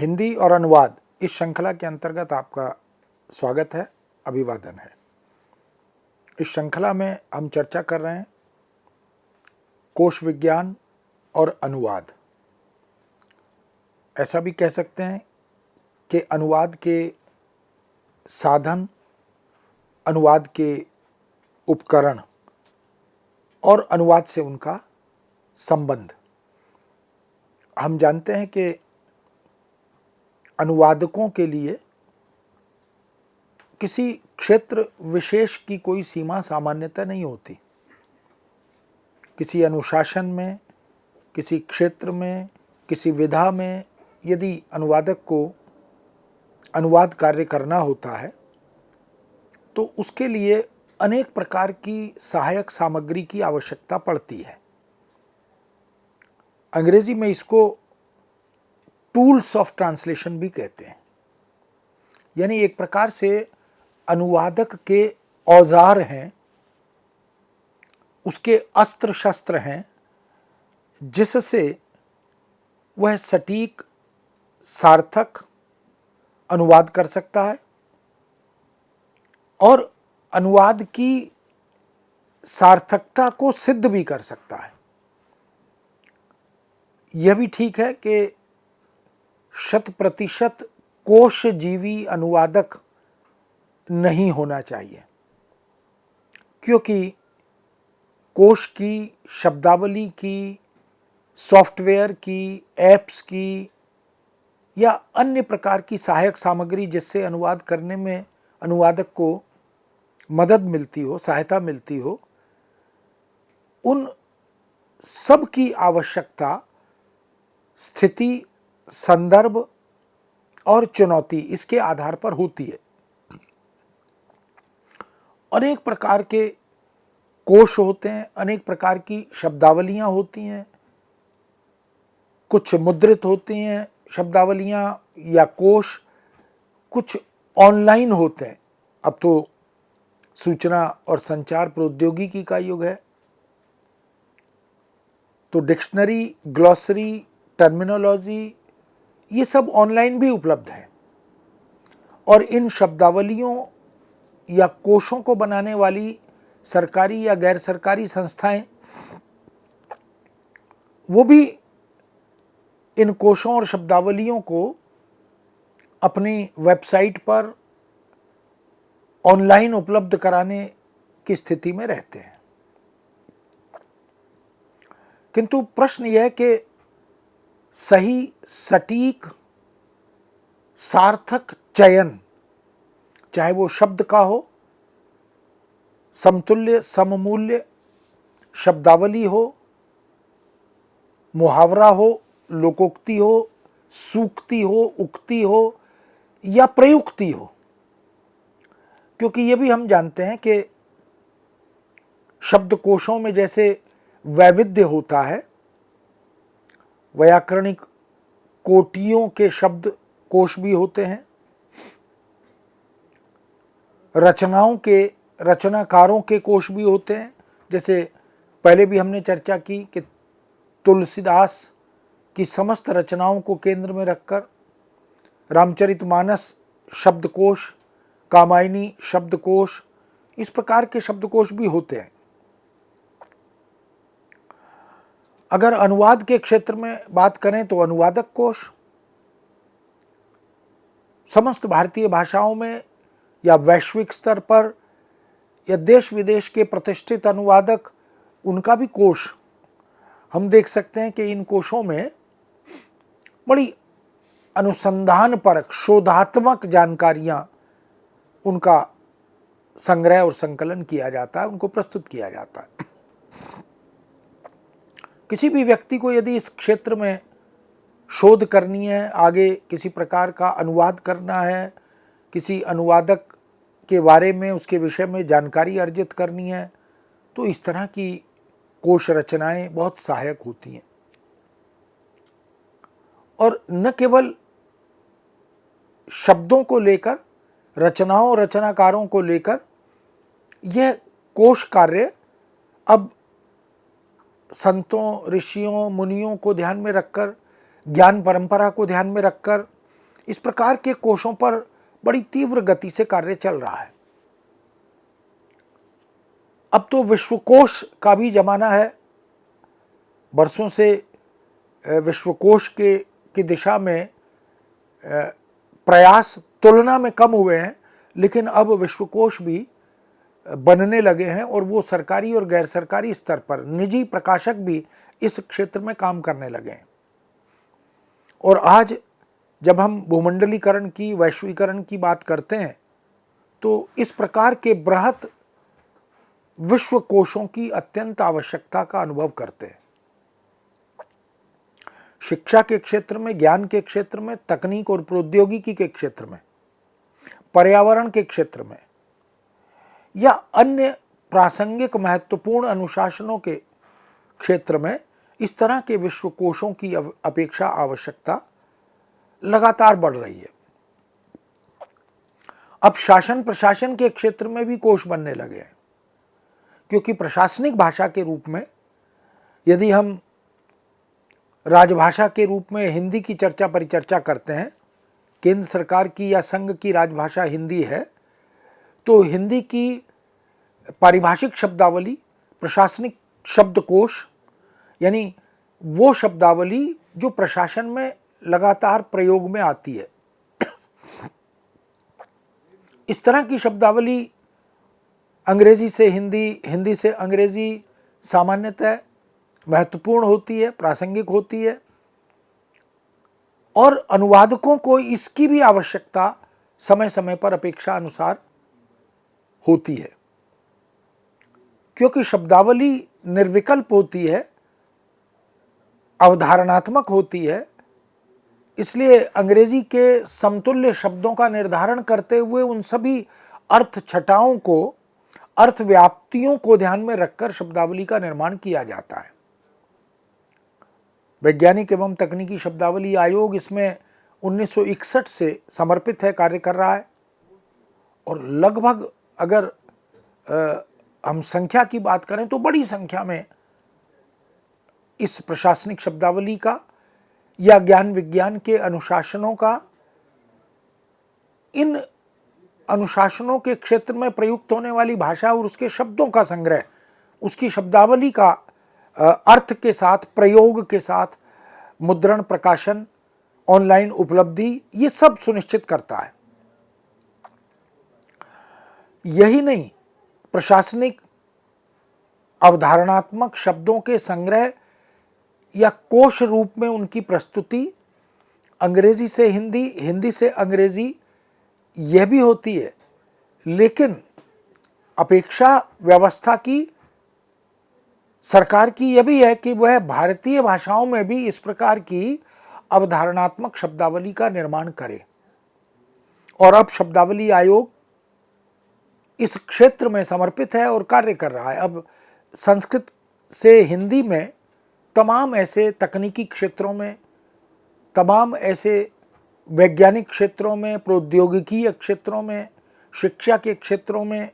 हिंदी और अनुवाद इस श्रृंखला के अंतर्गत आपका स्वागत है, अभिवादन है। इस श्रृंखला में हम चर्चा कर रहे हैं कोश विज्ञान और अनुवाद। ऐसा भी कह सकते हैं कि अनुवाद के साधन, अनुवाद के उपकरण और अनुवाद से उनका संबंध। हम जानते हैं कि अनुवादकों के लिए किसी क्षेत्र विशेष की कोई सीमा सामान्यतः नहीं होती। किसी अनुशासन में, किसी क्षेत्र में, किसी विधा में यदि अनुवादक को अनुवाद कार्य करना होता है तो उसके लिए अनेक प्रकार की सहायक सामग्री की आवश्यकता पड़ती है। अंग्रेजी में इसको टूल्स ऑफ ट्रांसलेशन भी कहते हैं, यानी एक प्रकार से अनुवादक के औजार हैं, उसके अस्त्र शस्त्र हैं, जिससे वह सटीक सार्थक अनुवाद कर सकता है और अनुवाद की सार्थकता को सिद्ध भी कर सकता है। यह भी ठीक है कि 100% कोशजीवी अनुवादक नहीं होना चाहिए, क्योंकि कोश की, शब्दावली की, सॉफ्टवेयर की, ऐप्स की या अन्य प्रकार की सहायक सामग्री जिससे अनुवाद करने में अनुवादक को मदद मिलती हो, सहायता मिलती हो, उन सब की आवश्यकता स्थिति, संदर्भ और चुनौती इसके आधार पर होती है। अनेक प्रकार के कोश होते हैं, अनेक प्रकार की शब्दावलियां होती हैं, कुछ मुद्रित होती हैं शब्दावलियां या कोश, कुछ ऑनलाइन होते हैं। अब तो सूचना और संचार प्रौद्योगिकी का युग है, तो डिक्शनरी, ग्लॉसरी, टर्मिनोलॉजी ये सब ऑनलाइन भी उपलब्ध है और इन शब्दावलियों या कोशों को बनाने वाली सरकारी या गैर सरकारी संस्थाएं वो भी इन कोशों और शब्दावलियों को अपनी वेबसाइट पर ऑनलाइन उपलब्ध कराने की स्थिति में रहते हैं। किंतु प्रश्न यह है कि सही, सटीक, सार्थक चयन, चाहे वो शब्द का हो, समतुल्य सममूल्य शब्दावली हो, मुहावरा हो, लोकोक्ति हो, सूक्ति हो, उक्ति हो या प्रयुक्ति हो, क्योंकि ये भी हम जानते हैं कि शब्दकोशों में जैसे वैविध्य होता है, व्याकरणिक कोटियों के शब्द कोश भी होते हैं, रचनाओं के, रचनाकारों के कोश भी होते हैं। जैसे पहले भी हमने चर्चा की कि तुलसीदास की समस्त रचनाओं को केंद्र में रखकर रामचरितमानस शब्दकोश, कामायनी शब्दकोश, इस प्रकार के शब्दकोश भी होते हैं। अगर अनुवाद के क्षेत्र में बात करें तो अनुवादक कोश समस्त भारतीय भाषाओं में या वैश्विक स्तर पर या देश विदेश के प्रतिष्ठित अनुवादक, उनका भी कोश हम देख सकते हैं कि इन कोशों में बड़ी अनुसंधानपरक, शोधात्मक जानकारियां उनका संग्रह और संकलन किया जाता है, उनको प्रस्तुत किया जाता है। किसी भी व्यक्ति को यदि इस क्षेत्र में शोध करनी है, आगे किसी प्रकार का अनुवाद करना है, किसी अनुवादक के बारे में, उसके विषय में जानकारी अर्जित करनी है, तो इस तरह की कोश रचनाएं बहुत सहायक होती हैं। और न केवल शब्दों को लेकर, रचनाओं, रचनाकारों को लेकर यह कोश कार्य अब संतों, ऋषियों, मुनियों को ध्यान में रखकर, ज्ञान परंपरा को ध्यान में रखकर इस प्रकार के कोशों पर बड़ी तीव्र गति से कार्य चल रहा है। अब तो विश्वकोश का भी जमाना है। बरसों से विश्वकोश की दिशा में प्रयास तुलना में कम हुए हैं, लेकिन अब विश्वकोश भी बनने लगे हैं और वो सरकारी और गैर सरकारी स्तर पर निजी प्रकाशक भी इस क्षेत्र में काम करने लगे हैं। और आज जब हम भूमंडलीकरण की, वैश्वीकरण की बात करते हैं तो इस प्रकार के बृहत विश्वकोशों की अत्यंत आवश्यकता का अनुभव करते हैं। शिक्षा के क्षेत्र में, ज्ञान के क्षेत्र में, तकनीक और प्रौद्योगिकी के क्षेत्र में, पर्यावरण के क्षेत्र में या अन्य प्रासंगिक महत्वपूर्ण अनुशासनों के क्षेत्र में इस तरह के विश्वकोशों की अपेक्षा आवश्यकता लगातार बढ़ रही है। अब शासन प्रशासन के क्षेत्र में भी कोश बनने लगे हैं, क्योंकि प्रशासनिक भाषा के रूप में यदि हम राजभाषा के रूप में हिंदी की चर्चा परिचर्चा करते हैं, केंद्र सरकार की या संघ की राजभाषा हिंदी है, तो हिंदी की पारिभाषिक शब्दावली, प्रशासनिक शब्दकोश, यानी वो शब्दावली जो प्रशासन में लगातार प्रयोग में आती है, इस तरह की शब्दावली अंग्रेजी से हिंदी, हिंदी से अंग्रेजी सामान्यतः महत्वपूर्ण होती है, प्रासंगिक होती है, और अनुवादकों को इसकी भी आवश्यकता समय समय पर अपेक्षा अनुसार होती है, क्योंकि शब्दावली निर्विकल्प होती है, अवधारणात्मक होती है। इसलिए अंग्रेजी के समतुल्य शब्दों का निर्धारण करते हुए उन सभी अर्थ छटाओं को, अर्थ व्याप्तियों को ध्यान में रखकर शब्दावली का निर्माण किया जाता है। वैज्ञानिक एवं तकनीकी शब्दावली आयोग इसमें 1961 से समर्पित है, कार्य कर रहा है। और लगभग अगर हम संख्या की बात करें तो बड़ी संख्या में इस प्रशासनिक शब्दावली का या ज्ञान विज्ञान के अनुशासनों का, इन अनुशासनों के क्षेत्र में प्रयुक्त होने वाली भाषा और उसके शब्दों का संग्रह, उसकी शब्दावली का अर्थ के साथ, प्रयोग के साथ मुद्रण, प्रकाशन, ऑनलाइन उपलब्धि, ये सब सुनिश्चित करता है। यही नहीं, प्रशासनिक अवधारणात्मक शब्दों के संग्रह या कोश रूप में उनकी प्रस्तुति अंग्रेजी से हिंदी, हिंदी से अंग्रेजी, यह भी होती है। लेकिन अपेक्षा व्यवस्था की, सरकार की यह भी है कि वह भारतीय भाषाओं में भी इस प्रकार की अवधारणात्मक शब्दावली का निर्माण करे। और अब शब्दावली आयोग इस क्षेत्र में समर्पित है और कार्य कर रहा है। अब संस्कृत से हिंदी में तमाम ऐसे तकनीकी क्षेत्रों में, तमाम ऐसे वैज्ञानिक क्षेत्रों में, प्रौद्योगिकीय क्षेत्रों में, शिक्षा के क्षेत्रों में,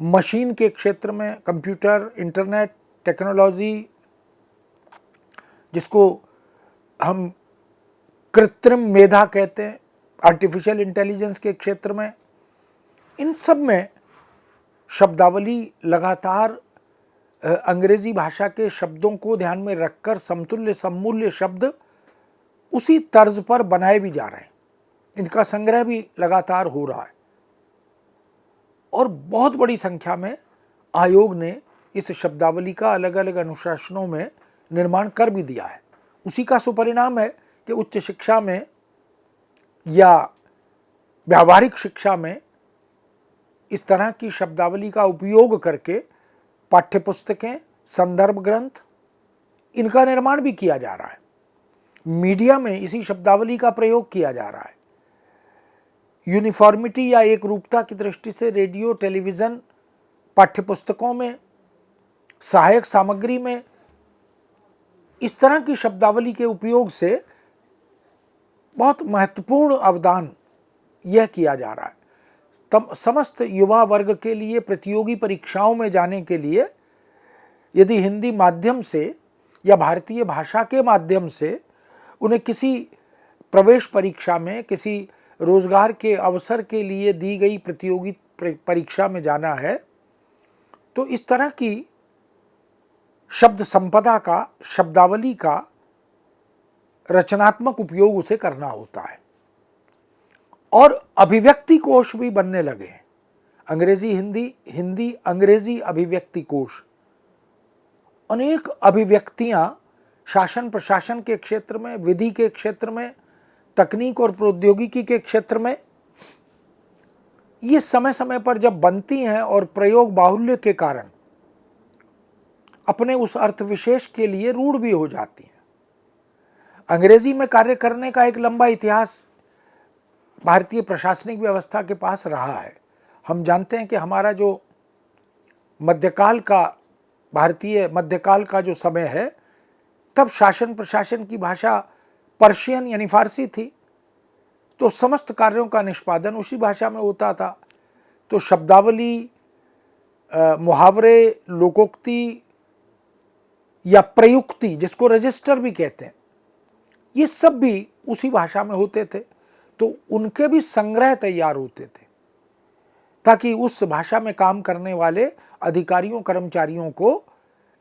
मशीन के क्षेत्र में, कंप्यूटर, इंटरनेट, टेक्नोलॉजी, जिसको हम कृत्रिम मेधा कहते हैं, आर्टिफिशियल इंटेलिजेंस के क्षेत्र में, इन सब में शब्दावली लगातार अंग्रेजी भाषा के शब्दों को ध्यान में रखकर समतुल्य सममूल्य शब्द उसी तर्ज पर बनाए भी जा रहे हैं। इनका संग्रह भी लगातार हो रहा है और बहुत बड़ी संख्या में आयोग ने इस शब्दावली का अलग अलग अनुशासनों में निर्माण कर भी दिया है। उसी का सुपरिणाम है कि उच्च शिक्षा में या व्यावहारिक शिक्षा में इस तरह की शब्दावली का उपयोग करके पाठ्यपुस्तकें, संदर्भ ग्रंथ, इनका निर्माण भी किया जा रहा है। मीडिया में इसी शब्दावली का प्रयोग किया जा रहा है। यूनिफॉर्मिटी या एक रूपता की दृष्टि से रेडियो, टेलीविज़न, पाठ्यपुस्तकों में, सहायक सामग्री में इस तरह की शब्दावली के उपयोग से बहुत महत्वपूर्ण अवदान यह किया जा रहा है। समस्त युवा वर्ग के लिए प्रतियोगी परीक्षाओं में जाने के लिए यदि हिंदी माध्यम से या भारतीय भाषा के माध्यम से उन्हें किसी प्रवेश परीक्षा में, किसी रोजगार के अवसर के लिए दी गई प्रतियोगी परीक्षा में जाना है, तो इस तरह की शब्द संपदा का, शब्दावली का रचनात्मक उपयोग उसे करना होता है। और अभिव्यक्ति कोश भी बनने लगे हैं। अंग्रेजी हिंदी, हिंदी अंग्रेजी अभिव्यक्ति कोश। अनेक अभिव्यक्तियां शासन प्रशासन के क्षेत्र में, विधि के क्षेत्र में, तकनीक और प्रौद्योगिकी के क्षेत्र में ये समय समय पर जब बनती हैं और प्रयोग बाहुल्य के कारण अपने उस अर्थ विशेष के लिए रूढ़ भी हो जाती हैं। अंग्रेजी में कार्य करने का एक लंबा इतिहास भारतीय प्रशासनिक व्यवस्था के पास रहा है। हम जानते हैं कि हमारा जो मध्यकाल का, भारतीय मध्यकाल का जो समय है, तब शासन प्रशासन की भाषा पर्शियन यानी फारसी थी, तो समस्त कार्यों का निष्पादन उसी भाषा में होता था। तो शब्दावली, मुहावरे, लोकोक्ति या प्रयुक्ति, जिसको रजिस्टर भी कहते हैं, ये सब भी उसी भाषा में होते थे। तो उनके भी संग्रह तैयार होते थे ताकि उस भाषा में काम करने वाले अधिकारियों कर्मचारियों को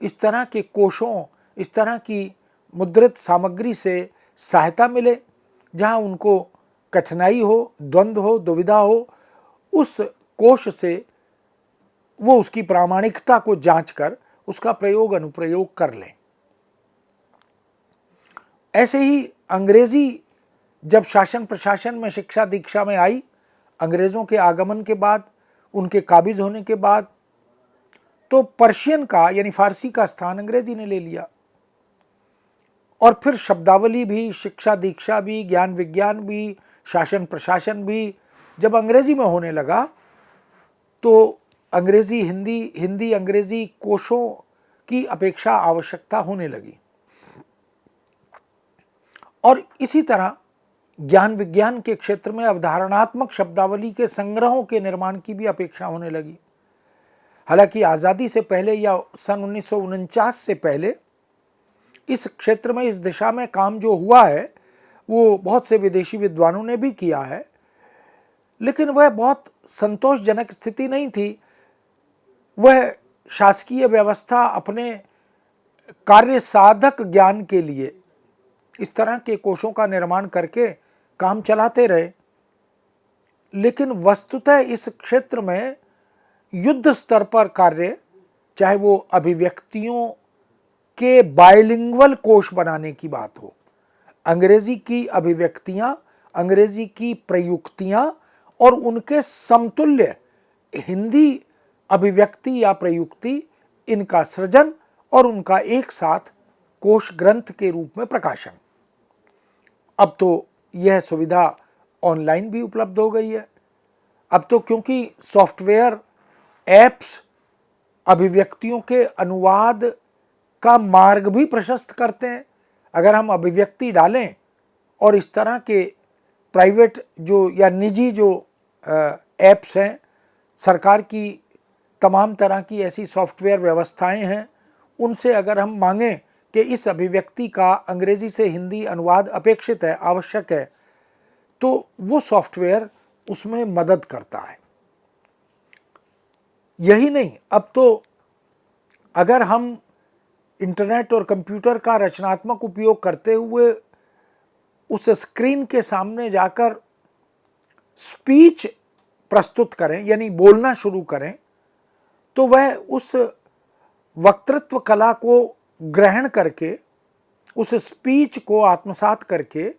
इस तरह के कोशों, इस तरह की मुद्रित सामग्री से सहायता मिले। जहां उनको कठिनाई हो, द्वंद्व हो, दुविधा हो, उस कोश से वो उसकी प्रामाणिकता को जांचकर उसका प्रयोग अनुप्रयोग कर लें। ऐसे ही अंग्रेजी जब शासन प्रशासन में, शिक्षा दीक्षा में आई, अंग्रेजों के आगमन के बाद, उनके काबिज होने के बाद, तो पर्शियन का यानी फारसी का स्थान अंग्रेजी ने ले लिया। और फिर शब्दावली भी, शिक्षा दीक्षा भी, ज्ञान विज्ञान भी, शासन प्रशासन भी जब अंग्रेजी में होने लगा, तो अंग्रेजी हिंदी, हिंदी अंग्रेजी कोशों की अपेक्षा आवश्यकता होने लगी। और इसी तरह ज्ञान विज्ञान के क्षेत्र में अवधारणात्मक शब्दावली के संग्रहों के निर्माण की भी अपेक्षा होने लगी। हालांकि आज़ादी से पहले या सन 1949 से पहले इस क्षेत्र में, इस दिशा में काम जो हुआ है वो बहुत से विदेशी विद्वानों ने भी किया है, लेकिन वह बहुत संतोषजनक स्थिति नहीं थी। वह शासकीय व्यवस्था अपने कार्य साधक ज्ञान के लिए इस तरह के कोशों का निर्माण करके काम चलाते रहे, लेकिन वस्तुतः इस क्षेत्र में युद्ध स्तर पर कार्य, चाहे वो अभिव्यक्तियों के बायलिंगुअल कोश बनाने की बात हो, अंग्रेजी की अभिव्यक्तियां, अंग्रेजी की प्रयुक्तियां और उनके समतुल्य हिंदी अभिव्यक्ति या प्रयुक्ति, इनका सृजन और उनका एक साथ कोश ग्रंथ के रूप में प्रकाशन। अब तो यह सुविधा ऑनलाइन भी उपलब्ध हो गई है। अब तो क्योंकि सॉफ्टवेयर, एप्स अभिव्यक्तियों के अनुवाद का मार्ग भी प्रशस्त करते हैं। अगर हम अभिव्यक्ति डालें और इस तरह के प्राइवेट जो या निजी जो एप्स हैं, सरकार की तमाम तरह की ऐसी सॉफ्टवेयर व्यवस्थाएं हैं, उनसे अगर हम मांगें कि इस अभिव्यक्ति का अंग्रेजी से हिंदी अनुवाद अपेक्षित है, आवश्यक है, तो वो सॉफ्टवेयर उसमें मदद करता है। यही नहीं, अब तो अगर हम इंटरनेट और कंप्यूटर का रचनात्मक उपयोग करते हुए उस स्क्रीन के सामने जाकर स्पीच प्रस्तुत करें, यानी बोलना शुरू करें, तो वह उस वक्तृत्व कला को ग्रहण करके, उस स्पीच को आत्मसात करके,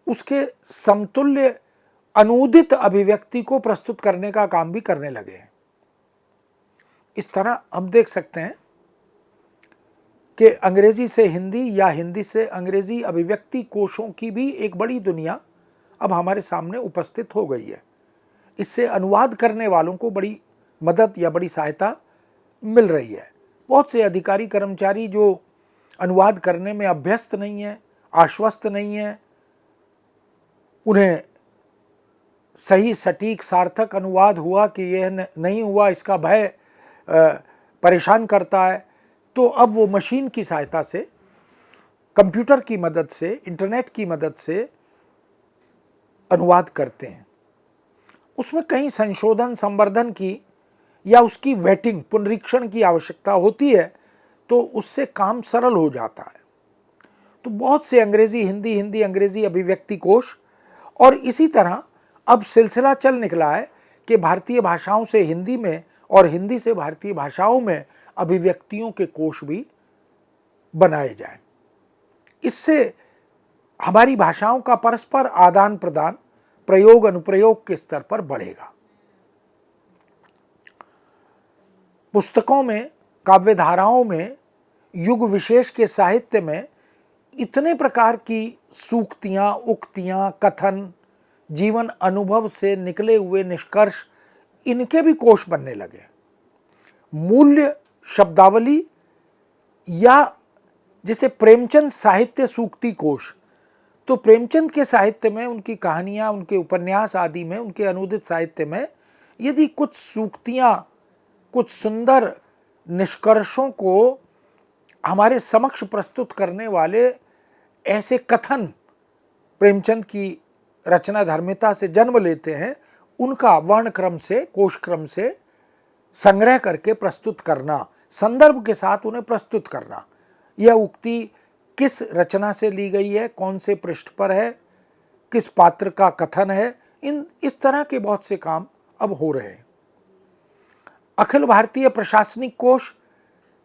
उसके समतुल्य अनूदित अभिव्यक्ति को प्रस्तुत करने का काम भी करने लगे हैं। इस तरह हम देख सकते हैं कि अंग्रेजी से हिंदी या हिंदी से अंग्रेजी अभिव्यक्ति कोशों की भी एक बड़ी दुनिया अब हमारे सामने उपस्थित हो गई है। इससे अनुवाद करने वालों को बड़ी मदद या बड़ी सहायता मिल रही है। बहुत से अधिकारी कर्मचारी जो अनुवाद करने में अभ्यस्त नहीं हैं, आश्वस्त नहीं हैं, उन्हें सही सटीक सार्थक अनुवाद हुआ कि यह नहीं हुआ, इसका भय परेशान करता है, तो अब वो मशीन की सहायता से, कंप्यूटर की मदद से, इंटरनेट की मदद से अनुवाद करते हैं उसमें कहीं संशोधन संवर्धन की या उसकी वेटिंग पुनरीक्षण की आवश्यकता होती है तो उससे काम सरल हो जाता है। तो बहुत से अंग्रेजी हिंदी, हिंदी अंग्रेजी अभिव्यक्ति कोश, और इसी तरह अब सिलसिला चल निकला है कि भारतीय भाषाओं से हिंदी में और हिंदी से भारतीय भाषाओं में अभिव्यक्तियों के कोश भी बनाए जाएं। इससे हमारी भाषाओं का परस्पर आदान प्रदान प्रयोग अनुप्रयोग के स्तर पर बढ़ेगा। पुस्तकों में, काव्य धाराओं में, युग विशेष के साहित्य में इतने प्रकार की सूक्तियां, उक्तियां, कथन, जीवन अनुभव से निकले हुए निष्कर्ष, इनके भी कोश बनने लगे। मूल्य शब्दावली या जैसे प्रेमचंद साहित्य सूक्ति कोश, तो प्रेमचंद के साहित्य में, उनकी कहानियां, उनके उपन्यास आदि में, उनके अनुदित साहित्य में यदि कुछ सूक्तियां, कुछ सुंदर निष्कर्षों को हमारे समक्ष प्रस्तुत करने वाले ऐसे कथन प्रेमचंद की रचना धर्मिता से जन्म लेते हैं, उनका वर्ण क्रम से, कोश क्रम से संग्रह करके प्रस्तुत करना, संदर्भ के साथ उन्हें प्रस्तुत करना, यह उक्ति किस रचना से ली गई है, कौन से पृष्ठ पर है, किस पात्र का कथन है, इस तरह के बहुत से काम अब हो रहे हैं। अखिल भारतीय प्रशासनिक कोश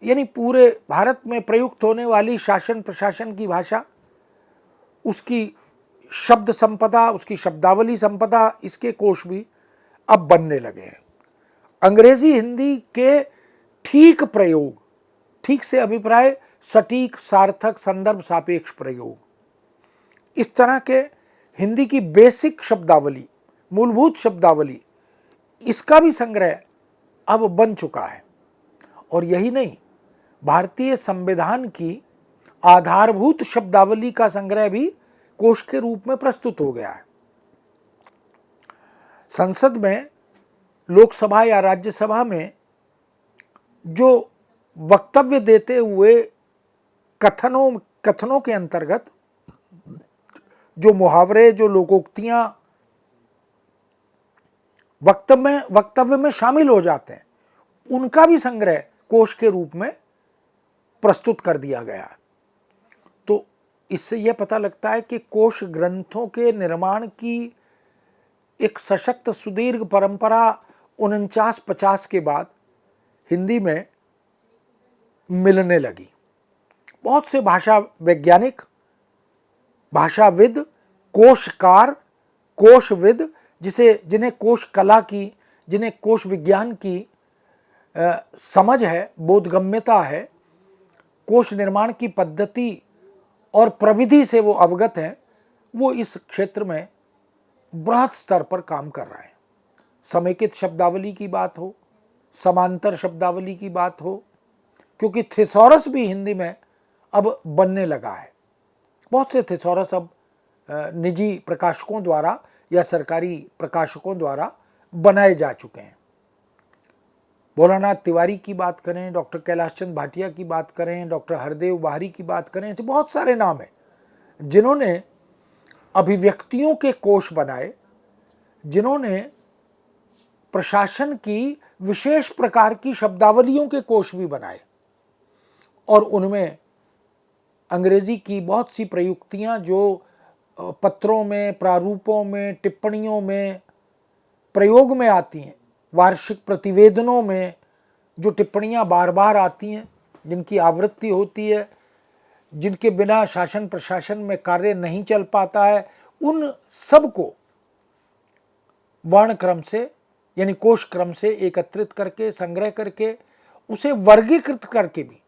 यानी पूरे भारत में प्रयुक्त होने वाली शासन प्रशासन की भाषा, उसकी शब्द संपदा, उसकी शब्दावली संपदा, इसके कोश भी अब बनने लगे हैं। अंग्रेजी हिंदी के ठीक प्रयोग, ठीक से अभिप्राय सटीक, सार्थक, संदर्भ सापेक्ष प्रयोग, इस तरह के हिंदी की बेसिक शब्दावली, मूलभूत शब्दावली, इसका भी संग्रह अब बन चुका है। और यही नहीं, भारतीय संविधान की आधारभूत शब्दावली का संग्रह भी कोश के रूप में प्रस्तुत हो गया है। संसद में, लोकसभा या राज्यसभा में जो वक्तव्य देते हुए कथनों के अंतर्गत जो मुहावरे, जो लोकोक्तियां वक्तव्य में शामिल हो जाते हैं, उनका भी संग्रह कोश के रूप में प्रस्तुत कर दिया गया है। तो इससे यह पता लगता है कि कोश ग्रंथों के निर्माण की एक सशक्त सुदीर्घ परंपरा 49-50 के बाद हिंदी में मिलने लगी। बहुत से भाषा वैज्ञानिक, भाषाविद, कोशकार, कोशविद, जिन्हें कोश कला की, जिन्हें कोश विज्ञान की समझ है, बोधगम्यता है, कोश निर्माण की पद्धति और प्रविधि से वो अवगत हैं, वो इस क्षेत्र में बृहत स्तर पर काम कर रहे हैं। समेकित शब्दावली की बात हो, समांतर शब्दावली की बात हो, क्योंकि थिसॉरस भी हिंदी में अब बनने लगा है। बहुत से थिसॉरस अब निजी प्रकाशकों द्वारा या सरकारी प्रकाशकों द्वारा बनाए जा चुके हैं। भोलानाथ तिवारी की बात करें, डॉक्टर कैलाश चंद भाटिया की बात करें, डॉक्टर हरदेव बाहरी की बात करें, ऐसे बहुत सारे नाम हैं जिन्होंने अभिव्यक्तियों के कोश बनाए, जिन्होंने प्रशासन की विशेष प्रकार की शब्दावलियों के कोश भी बनाए, और उनमें अंग्रेजी की बहुत सी प्रयुक्तियां जो पत्रों में, प्रारूपों में, टिप्पणियों में प्रयोग में आती हैं, वार्षिक प्रतिवेदनों में जो टिप्पणियां बार बार आती हैं, जिनकी आवृत्ति होती है, जिनके बिना शासन प्रशासन में कार्य नहीं चल पाता है, उन सब को वर्ण क्रम से यानी कोश क्रम से एकत्रित करके, संग्रह करके, उसे वर्गीकृत करके भी,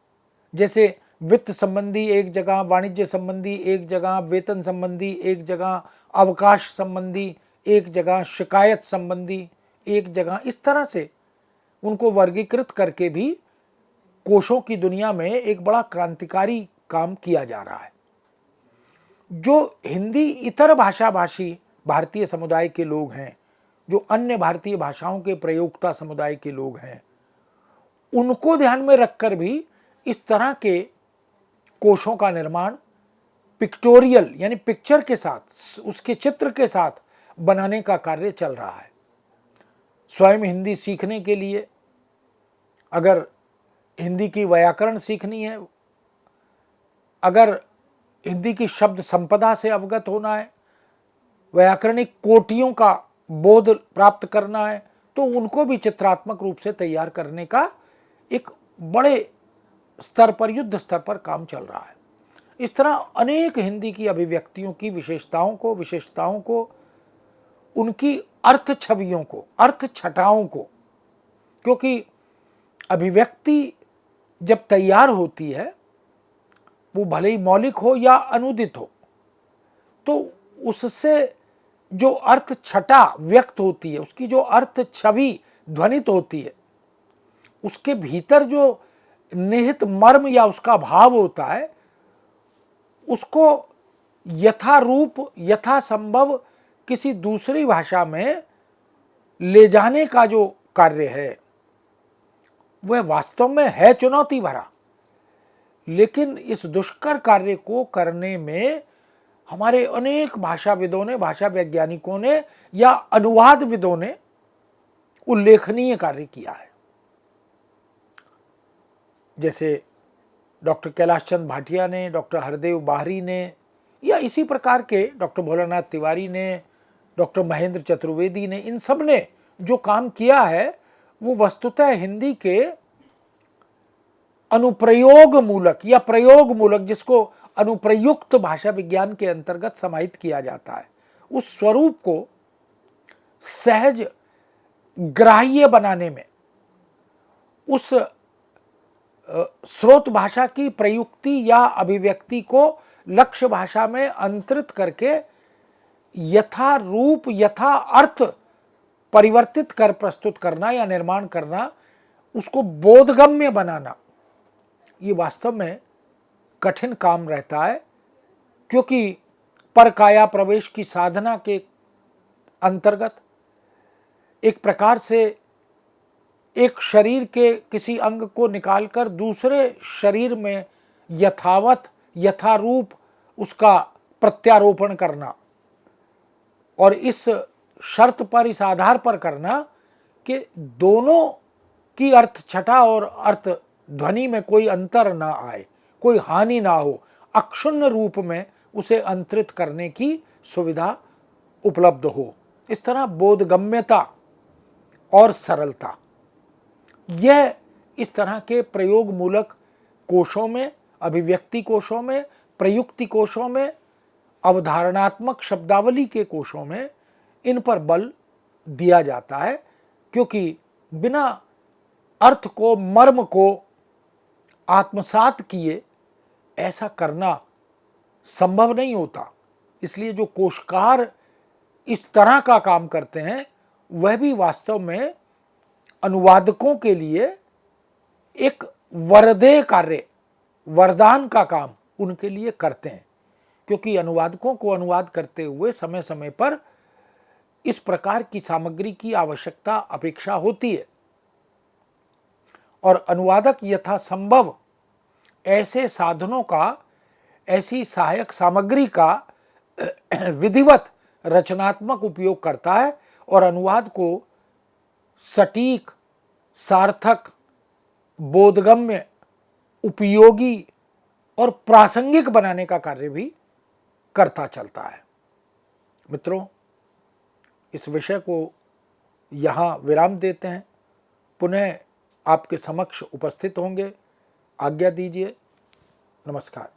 जैसे वित्त संबंधी एक जगह, वाणिज्य संबंधी एक जगह, वेतन संबंधी एक जगह, अवकाश संबंधी एक जगह, शिकायत संबंधी एक जगह, इस तरह से उनको वर्गीकृत करके भी कोशों की दुनिया में एक बड़ा क्रांतिकारी काम किया जा रहा है। जो हिंदी इतर भाषा भाषी भारतीय समुदाय के लोग हैं, जो अन्य भारतीय भाषाओं के प्रयोक्ता समुदाय के लोग हैं, उनको ध्यान में रखकर भी इस तरह के कोशों का निर्माण पिक्टोरियल यानी पिक्चर के साथ, उसके चित्र के साथ बनाने का कार्य चल रहा है। स्वयं हिंदी सीखने के लिए अगर हिंदी की व्याकरण सीखनी है, अगर हिंदी की शब्द संपदा से अवगत होना है, व्याकरणिक कोटियों का बोध प्राप्त करना है, तो उनको भी चित्रात्मक रूप से तैयार करने का एक बड़े स्तर पर, युद्ध स्तर पर काम चल रहा है। इस तरह अनेक हिंदी की अभिव्यक्तियों की विशेषताओं को, उनकी अर्थ छवियों को, अर्थ छटाओं को, क्योंकि अभिव्यक्ति जब तैयार होती है, वो भले ही मौलिक हो या अनुदित हो, तो उससे जो अर्थ छटा व्यक्त होती है, उसकी जो अर्थ छवि ध्वनित होती है, उसके भीतर जो निहित मर्म या उसका भाव होता है, उसको यथारूप यथासंभव किसी दूसरी भाषा में ले जाने का जो कार्य है, वह वास्तव में है चुनौती भरा। लेकिन इस दुष्कर कार्य को करने में हमारे अनेक भाषाविदों ने, भाषा वैज्ञानिकों ने या अनुवादविदों ने उल्लेखनीय कार्य किया है। जैसे डॉक्टर कैलाश चंद भाटिया ने, डॉक्टर हरदेव बाहरी ने, या इसी प्रकार के डॉक्टर भोलानाथ तिवारी ने, डॉक्टर महेंद्र चतुर्वेदी ने, इन सब ने जो काम किया है वो वस्तुतः हिंदी के अनुप्रयोग मूलक या प्रयोग मूलक, जिसको अनुप्रयुक्त भाषा विज्ञान के अंतर्गत समाहित किया जाता है, उस स्वरूप को सहज ग्राह्य बनाने में, उस स्रोत भाषा की प्रयुक्ति या अभिव्यक्ति को लक्ष्य भाषा में अंतरित करके यथा रूप यथा अर्थ परिवर्तित कर प्रस्तुत करना या निर्माण करना, उसको बोधगम्य बनाना, ये वास्तव में कठिन काम रहता है। क्योंकि परकाया प्रवेश की साधना के अंतर्गत एक प्रकार से एक शरीर के किसी अंग को निकालकर दूसरे शरीर में यथावत यथारूप उसका प्रत्यारोपण करना, और इस शर्त पर, इस आधार पर करना कि दोनों की अर्थ छटा और अर्थ ध्वनि में कोई अंतर ना आए, कोई हानि ना हो, अक्षुण्ण रूप में उसे अंतरित करने की सुविधा उपलब्ध हो। इस तरह बोधगम्यता और सरलता, यह इस तरह के प्रयोग मूलक कोशों में, अभिव्यक्ति कोशों में, प्रयुक्ति कोशों में, अवधारणात्मक शब्दावली के कोशों में, इन पर बल दिया जाता है। क्योंकि बिना अर्थ को, मर्म को आत्मसात किए ऐसा करना संभव नहीं होता। इसलिए जो कोशकार इस तरह का काम करते हैं, वह भी वास्तव में अनुवादकों के लिए एक वरदेय कार्य, वरदान का काम उनके लिए करते हैं। क्योंकि अनुवादकों को अनुवाद करते हुए समय समय पर इस प्रकार की सामग्री की आवश्यकता, अपेक्षा होती है, और अनुवादक यथासंभव ऐसे साधनों का, ऐसी सहायक सामग्री का विधिवत रचनात्मक उपयोग करता है और अनुवाद को सटीक, सार्थक, बोधगम्य, उपयोगी और प्रासंगिक बनाने का कार्य भी करता चलता है। मित्रों, इस विषय को यहाँ विराम देते हैं। पुनः आपके समक्ष उपस्थित होंगे। आज्ञा दीजिए। नमस्कार।